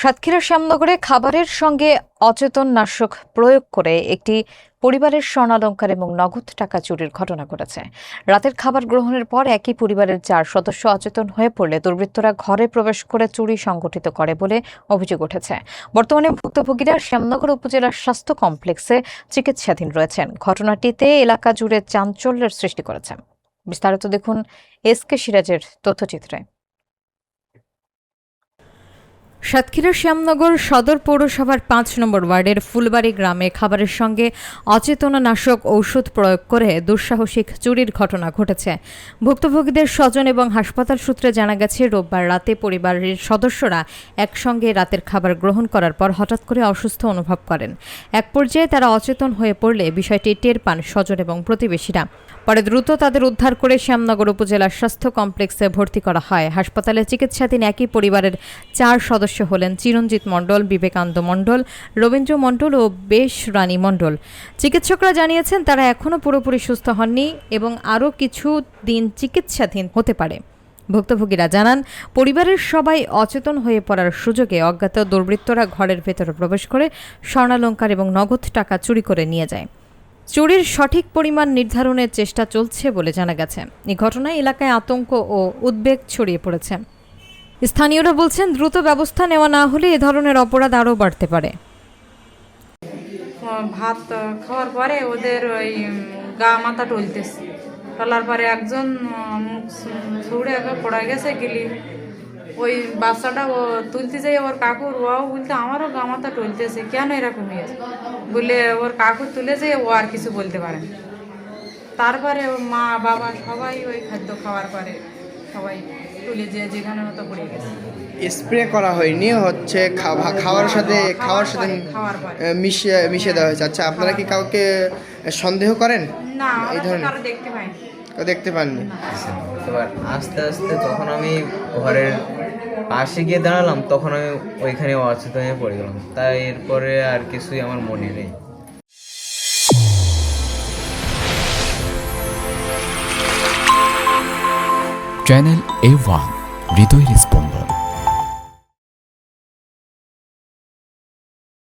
সাতক্ষীরার শ্যামনগরে খাবারের সঙ্গে অচেতন নাশক প্রয়োগ করে একটি পরিবারের স্বর্ণালংকার এবং নগদ টাকা চুরির ঘটনা ঘটেছে। রাতের খাবার গ্রহণের পর একই পরিবারের 4 সদস্য অচেতন হয়ে পড়লে দুর্বৃত্তরা ঘরে প্রবেশ করে চুরি সংগঠিত করে বলে অভিযোগ উঠেছে। বর্তমানে ভুক্তভোগীরা শ্যামনগর উপজেলার স্বাস্থ্য কমপ্লেক্সে চিকিৎসাধীন রয়েছেন। ঘটনাটিতে এলাকা জুড়ে চাঞ্চল্যের সৃষ্টি করেছে। বিস্তারিত দেখুন এসকে সিরাজের তথ্যচিত্রে। সাতক্ষীরার শ্যামনগর সদর পৌরসভার 5 নম্বর ওয়ার্ডের ফুলবাড়ি গ্রামে খাবারের সঙ্গে অচেতননাশক ঔষধ প্রয়োগ করে দুঃসাহসিক চুরির ঘটনা ঘটেছে। ভুক্তভোগীদের স্বজন এবং হাসপাতাল সূত্রে জানা গেছে, রোববার রাতে পরিবারের সদস্যরা একসঙ্গে রাতের খাবার গ্রহণ করার পর হঠাৎ করে অসুস্থ অনুভব করেন। এক পর্যায়ে তারা অচেতন হয়ে পড়লে বিষয়টি টের পান স্বজন এবং প্রতিবেশীরা। পরে দ্রুত তাদের উদ্ধার করে শ্যামনগর উপজেলার স্বাস্থ্য কমপ্লেক্সে ভর্তি করা হয়। হাসপাতালে চিকিৎসাধীন একই পরিবারের 4 সদস্য হলেন চিরঞ্জিত মণ্ডল, বিবেকানন্দ মণ্ডল, রবীন্দ্র মণ্ডল ও বেশ রানী মণ্ডল। চিকিৎসকরা জানিয়েছেন তারা এখনও পুরোপুরি সুস্থ হননি এবং আরও কিছু দিন চিকিৎসাধীন হতে পারে। ভুক্তভোগীরা জানান, পরিবারের সবাই অচেতন হয়ে পড়ার সুযোগে অজ্ঞাত দুর্বৃত্তরা ঘরের ভেতরে প্রবেশ করে স্বর্ণালংকার এবং নগদ টাকা চুরি করে নিয়ে যায়। চুরির সঠিক পরিমাণ নির্ধারণের চেষ্টা চলছে বলে জানা গেছে। এই ঘটনায় এলাকায় আতঙ্ক ও উদ্বেগ ছড়িয়ে পড়েছে। স্থানীয়রা বলছেন, দ্রুত ব্যবস্থা নেওয়া না হলে এ ধরনের অপরাধ আরও বাড়তে পারে। ভাত খাওয়ার পরে ওদের ওই গা মাথা টলতেছে, টলার পরে একজন মুখ ছুড়ে পড়ে গেছে গিলি। ওই বাচ্চাটা ও তুলতে যাই ওর কাকুর, ও বলতে আমারও গা মাথা টলতেছে, কেন এরকম হয়েছে বলে ওর কাকুর তুলে যেয়ে ও আর কিছু বলতে পারে না। তারপরে ওর মা বাবা সবাই ওই খাদ্য খাওয়ার পরে সবাই তুলে যেয়ে যেখানে মতো পড়ে গেছে। স্প্রে করা হয়নি, হচ্ছে খাওয়ার সাথে মিশিয়ে দেওয়া হয়েছে। আচ্ছা, আপনারা কি কাউকে সন্দেহ করেন? না, এই ধরনের দেখতে পাইনি। দেখতে পাননি? এবার আস্তে আস্তে যখন আমি ঘরের পাশে গিয়ে দাঁড়ালাম, তখন আমি ওইখানে অচেতন হয়ে পড়ে গেলাম। তাই এরপরে আর কিছুই আমার মনে নেই। চ্যানেল A1 হৃদয়ের স্পন্দন।